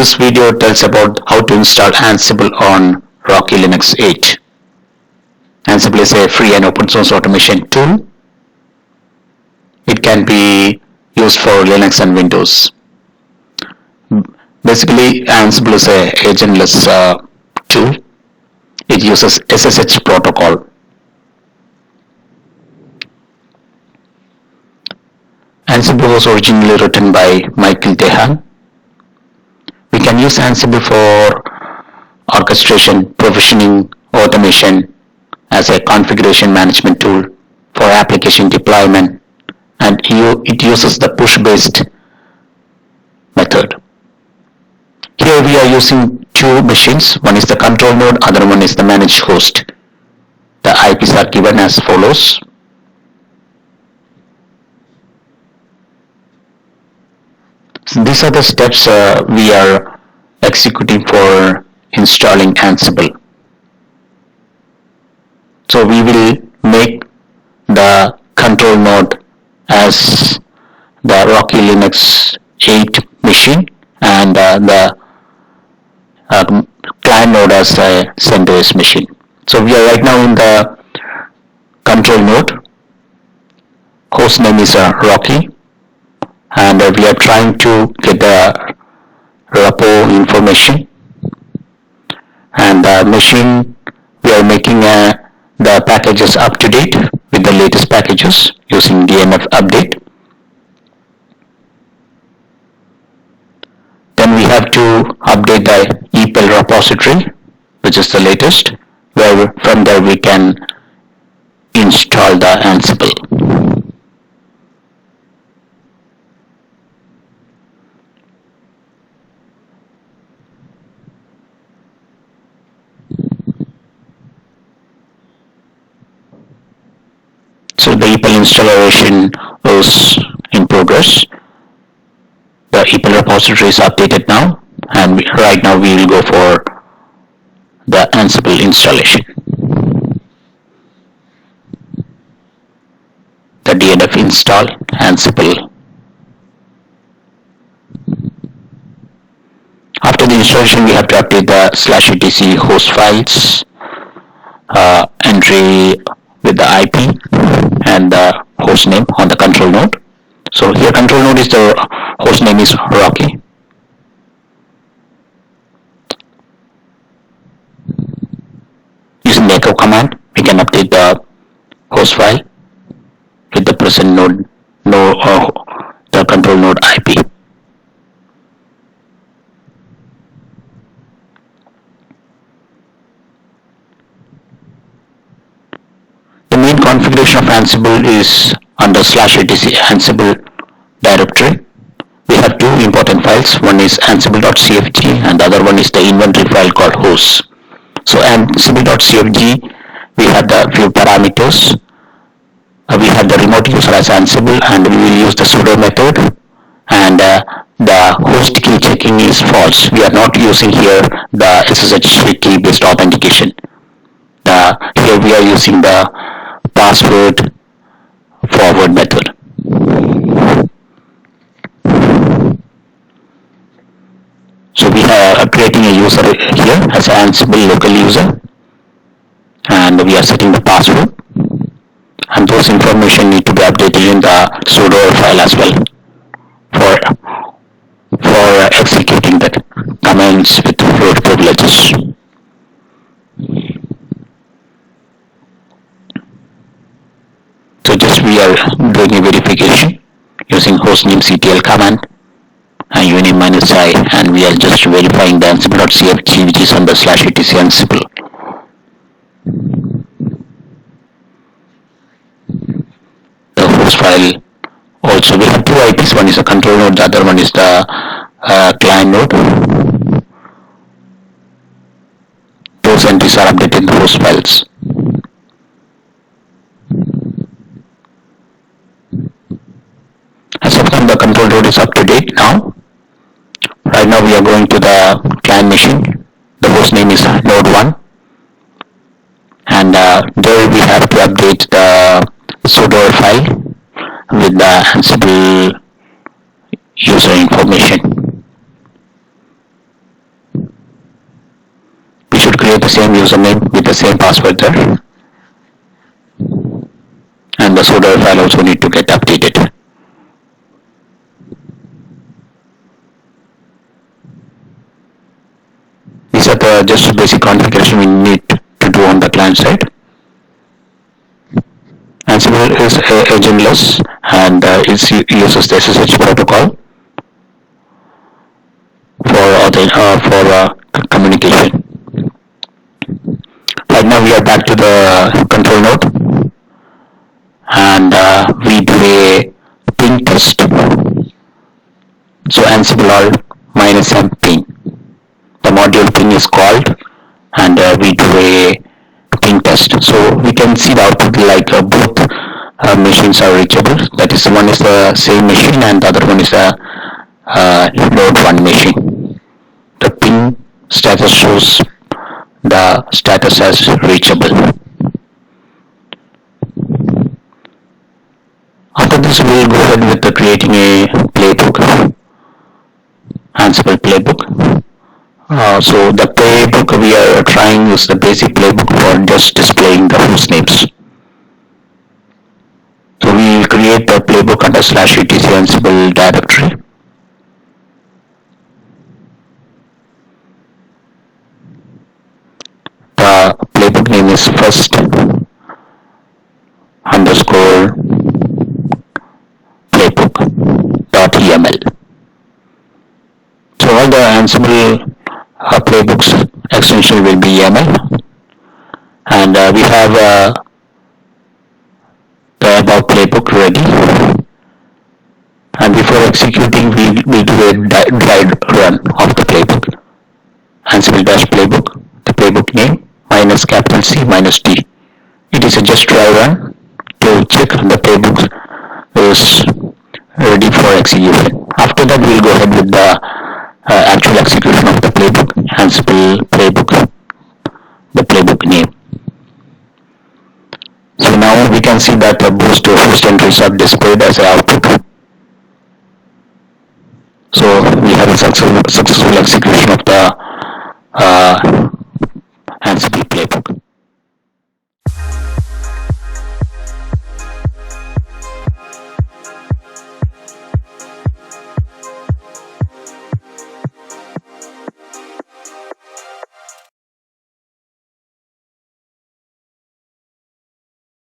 This video tells about how to install Ansible on Rocky Linux 8. Ansible is a free and open source automation tool. It can be used for Linux and Windows. Basically, Ansible is a agentless tool. It uses SSH protocol. Ansible was originally written by Michael Dehan. We can use Ansible for orchestration, provisioning, automation as a configuration management tool for application deployment, and it uses the push-based method. Here we are using two machines. One is the control node, other one is the managed host. The IPs are given as follows. So these are the steps we are executing for installing Ansible. So we will make the control node as the Rocky Linux 8 machine and the client node as a CentOS machine. So we are right now in the control node. Host name is Rocky, and we are trying to get the repo information, and the machine we are making the packages up to date with the latest packages using DNF update. Then we have to update the EPEL repository, which is the latest, where from there we can install the Ansible. So the EPEL installation is in progress. The EPEL repository is updated now, and right now we will go for the Ansible installation. The DNF install Ansible. After the installation, we have to update the /etc host files, entry with the IP and the host name on the control node. So here control node is the host name is Rocky. Using the echo command, we can update the host file with the present node, the control node IP. The main configuration of Ansible is under /etc Ansible directory. We have two important files. One is ansible.cfg and the other one is the inventory file called hosts. So ansible.cfg, we have the few parameters. We have the remote user as Ansible, and we will use the sudo method, and the host key checking is false. We are not using here the SSH key based authentication. Here we are using the password forward method. So we are creating a user here as an Ansible local user, and we are setting the password, and those information need to be updated in the sudo file as well for executing the commands with root privileges. So just we are doing a verification using hostname ctl command and uname -i, and we are just verifying the ansible.cfg, which is on the /etc Ansible. The host file also, we have two IPs. One is the control node, the other one is the client node. Those entries are updated in the host files. As of now, the control node is up to date now. Right now we are going to the client machine. The host name is node1, and there we have to update the sudo file with the Ansible user information. username with the same password there, and the sudo file also need to get updated. These are the just basic configuration we need to do on the client side. Ansible is agentless and it uses the SSH protocol for communication. Right now we are back to the control node and we do a ping test. So Ansible all -m ping. The module ping is called and we do a ping test. So we can see the output like both machines are reachable. That is, one is the same machine and the other one is a node 1 machine. The ping status shows the status as reachable. After this, we will go ahead with creating a playbook, Ansible playbook. So the playbook we are trying is the basic playbook for just displaying the host names. So we will create the playbook under /etc Ansible directory. The playbook name is first underscore playbook.yml. So all the Ansible playbooks extension will be YAML, and we have the above playbook ready, and before executing we do a dry run of the playbook. Ansible dash playbook, the playbook name -C-D. It is a just dry run to check the playbook is ready for execution. After that we'll go ahead with the actual execution of the playbook, Ansible playbook, the playbook name. So now we can see that both host entries are displayed as an output. So we have a successful execution of the